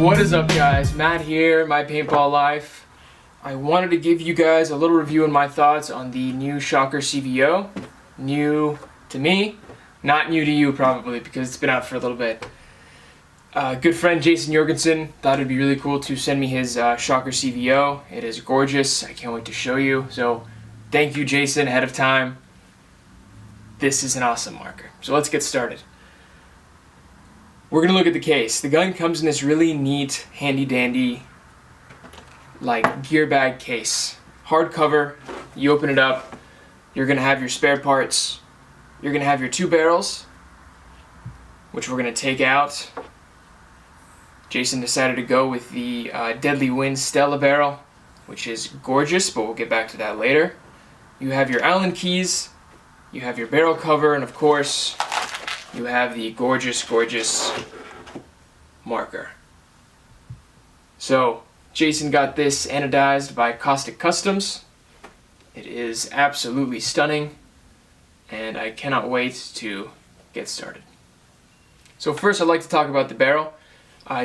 What is up, guys? Matt here, My Paintball Life. I wanted to give you guys a little review and my thoughts on the new Shocker CVO. New to me, not new to you probably because it's been out for a little bit. Good friend Jason Yorgensen thought it'd be really cool to send me his Shocker CVO. It is gorgeous. I can't wait to show you. So thank you, Jason, ahead of time. This is an awesome marker. So let's get started. We're going to look at the case. The gun comes in this really neat, handy-dandy, like gear bag case. Hardcover, you open it up, you're going to have your spare parts, you're going to have your two barrels, which we're going to take out. Jason decided to go with the Deadly Wind Stella barrel, which is gorgeous, but we'll get back to that later. You have your Allen keys, you have your barrel cover, and of course, you have the gorgeous, gorgeous marker. So, Jason got this anodized by Caustic Customs. It is absolutely stunning, and I cannot wait to get started. So first I'd like to talk about the barrel.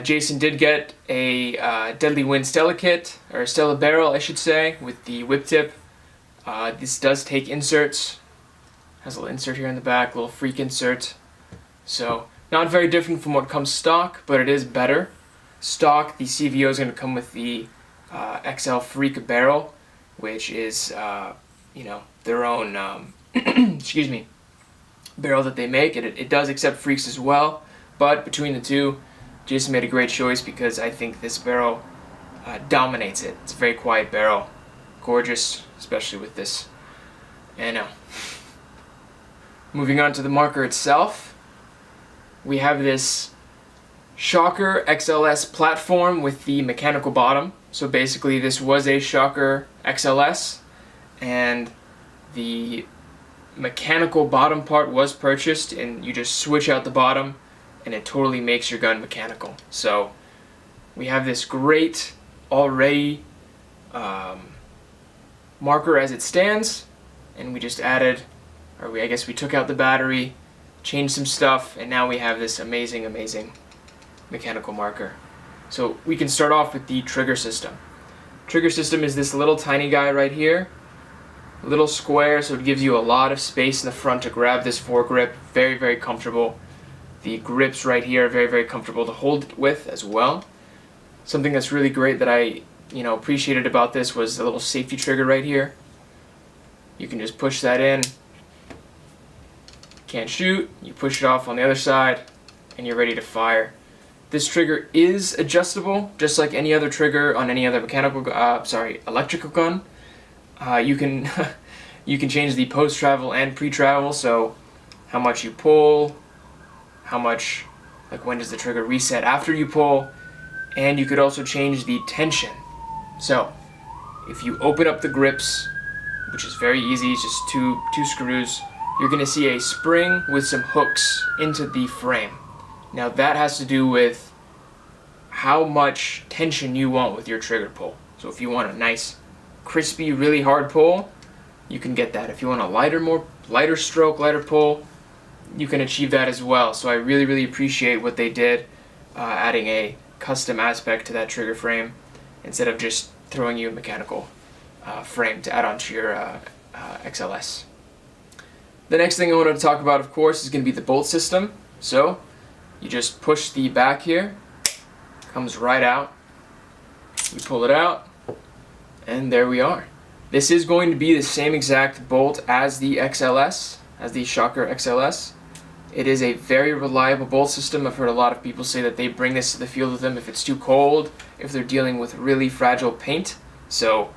Jason did get a Deadly Wind Stella kit, or Stella barrel I should say, with the whip tip. This does take inserts. Has a little insert here in the back, little freak insert. So, not very different from what comes stock, but it is better. Stock, the CVO is going to come with the XL Freak barrel, which is, their own, excuse me, barrel that they make. It does accept Freaks as well, but between the two, Jason made a great choice because I think this barrel dominates it. It's a very quiet barrel, gorgeous, especially with this. And moving on to the marker itself. We have this Shocker XLS platform with the mechanical bottom. So basically this was a Shocker XLS and the mechanical bottom part was purchased and you just switch out the bottom and it totally makes your gun mechanical. So we have this great already marker as it stands, and we just added, I guess we took out the battery, changed some stuff, and now we have this amazing, amazing mechanical marker. So we can start off with the trigger system. Trigger system is this little tiny guy right here, little square, so it gives you a lot of space in the front to grab this foregrip. Very, very comfortable. The grips right here are very, very comfortable to hold it with as well. Something that's really great that I appreciated about this was the little safety trigger right here. You can just push that in. Can't shoot, you push it off on the other side, and you're ready to fire. This trigger is adjustable, just like any other trigger on any other electrical gun. You can you can change the post-travel and pre-travel, so how much you pull, how much, like when does the trigger reset after you pull, and you could also change the tension. So if you open up the grips, which is very easy, it's just two screws, you're going to see a spring with some hooks into the frame. Now that has to do with how much tension you want with your trigger pull. So if you want a nice, crispy, really hard pull, you can get that. If you want a lighter stroke, lighter pull, you can achieve that as well. So I really, really appreciate what they did, adding a custom aspect to that trigger frame instead of just throwing you a mechanical frame to add onto your XLS. The next thing I wanted to talk about, of course, is going to be the bolt system. So you just push the back here, comes right out, you pull it out, and there we are. This is going to be the same exact bolt as the XLS, as the Shocker XLS. It is a very reliable bolt system. I've heard a lot of people say that they bring this to the field with them if it's too cold, if they're dealing with really fragile paint. So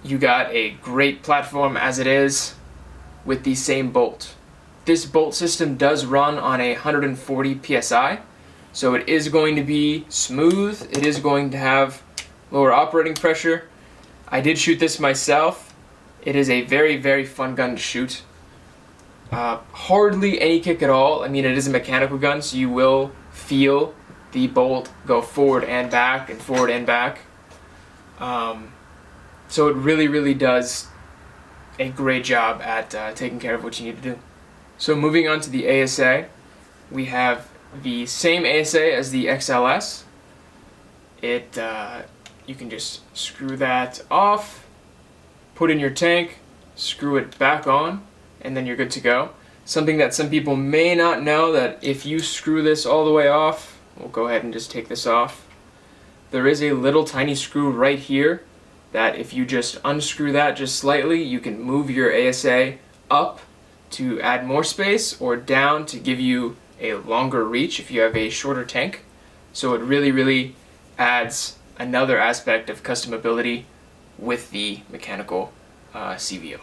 you got a great platform as it is with the same bolt. This bolt system does run on 140 psi, so it is going to be smooth. It is going to have lower operating pressure. I did shoot this myself. It is a very, very fun gun to shoot. Hardly any kick at all. I mean, it is a mechanical gun, so you will feel the bolt go forward and back and forward and back. So it really, really does a great job at taking care of what you need to do. So moving on to the ASA, we have the same ASA as the XLS. you can just screw that off, put in your tank, screw it back on, and then you're good to go. Something that some people may not know, that if you screw this all the way off, we'll go ahead and just take this off. There is a little tiny screw right here that if you just unscrew that just slightly, you can move your ASA up to add more space or down to give you a longer reach if you have a shorter tank. So it really adds another aspect of customability with the mechanical CVO.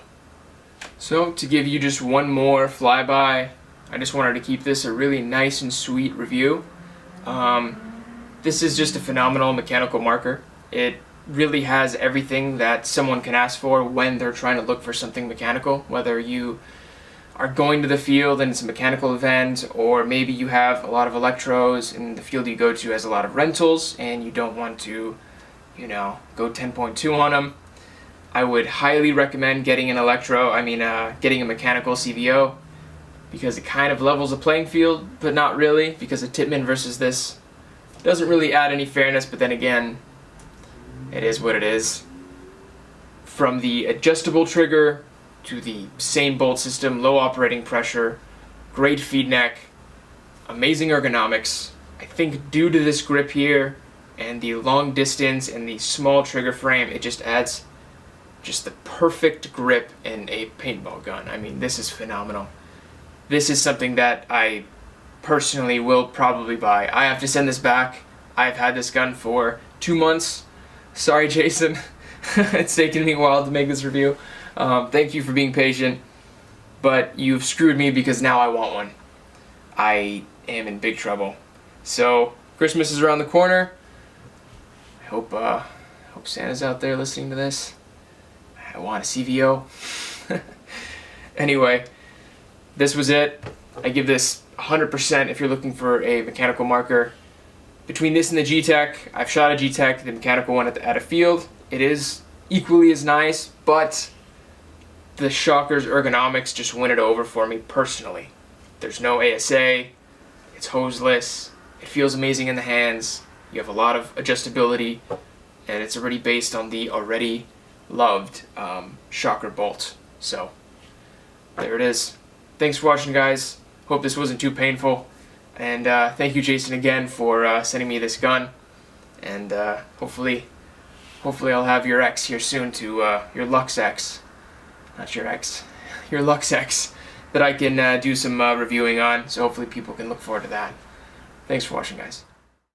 So to give you just one more flyby, I just wanted to keep this a really nice and sweet review. This is just a phenomenal mechanical marker. It really has everything that someone can ask for when they're trying to look for something mechanical, whether you are going to the field and it's a mechanical event, or maybe you have a lot of electros and the field you go to has a lot of rentals and you don't want to, go 10.2 on them. I would highly recommend getting getting a mechanical CVO, because it kind of levels the playing field, but not really, because a Tippmann versus this doesn't really add any fairness, but then again, it is what it is. From the adjustable trigger to the same bolt system, low operating pressure, great feed neck, amazing ergonomics. I think due to this grip here and the long distance and the small trigger frame, it just adds just the perfect grip in a paintball gun. I mean, this is phenomenal. This is something that I personally will probably buy. I have to send this back. I've had this gun for 2 months. Sorry, Jason. It's taken me a while to make this review. Thank you for being patient, but you've screwed me because now I want one. I am in big trouble. So Christmas is around the corner. I hope Santa's out there listening to this. I want a CVO. Anyway, this was it. I give this 100% if you're looking for a mechanical marker. Between this and the G-Tech, I've shot a G-Tech, the mechanical one at a field. It is equally as nice, but the Shocker's ergonomics just win it over for me personally. There's no ASA, it's hoseless, it feels amazing in the hands, you have a lot of adjustability, and it's already based on the already loved Shocker bolt. So there it is. Thanks for watching, guys. Hope this wasn't too painful, and thank you, Jason, again for sending me this gun, and hopefully I'll have your X here soon, to your Lux X, not your X, your Lux X, that I can do some reviewing on, so hopefully people can look forward to that. Thanks for watching, guys.